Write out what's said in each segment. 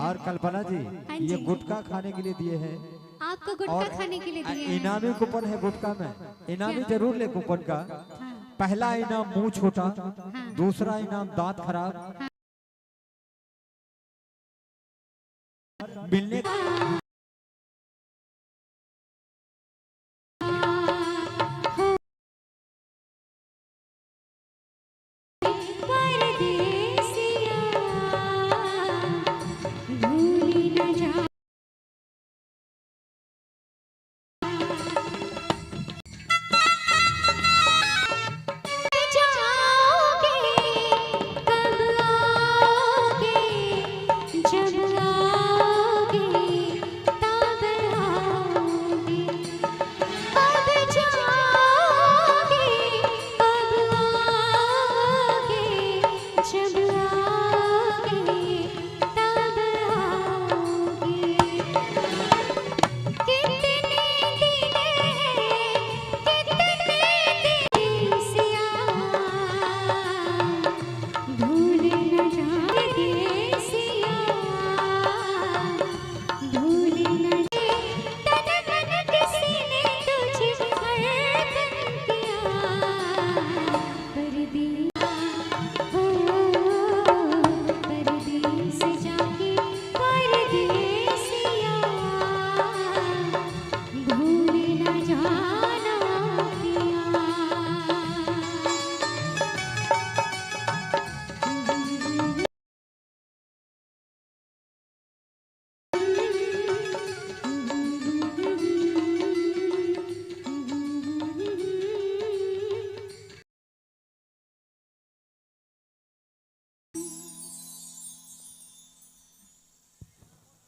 और कल्पना जी हाँ ये जी। गुटखा खाने के लिए दिए हैं। आपको गुटखा खाने के लिए दिए हैं। इनामी कूपन है गुटखा में, इनामी जरूर ले कूपन का। हाँ। पहला इनाम मुंह छोटा, हाँ। दूसरा इनाम दांत खराब। हाँ। मिलने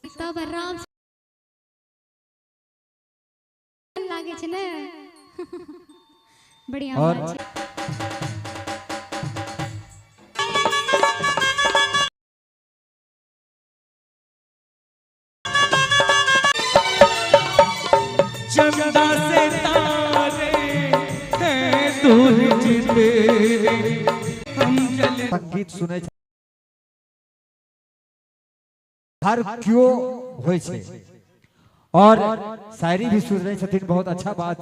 तब आराम से लागे छे ने बढ़िया और बात छे। चंदा से तारे हैं दूर तेरे हम चले। संगीत सुने हर क्यों होय छे और शायरी भी सुन रहे छथिन, बहुत अच्छा बात।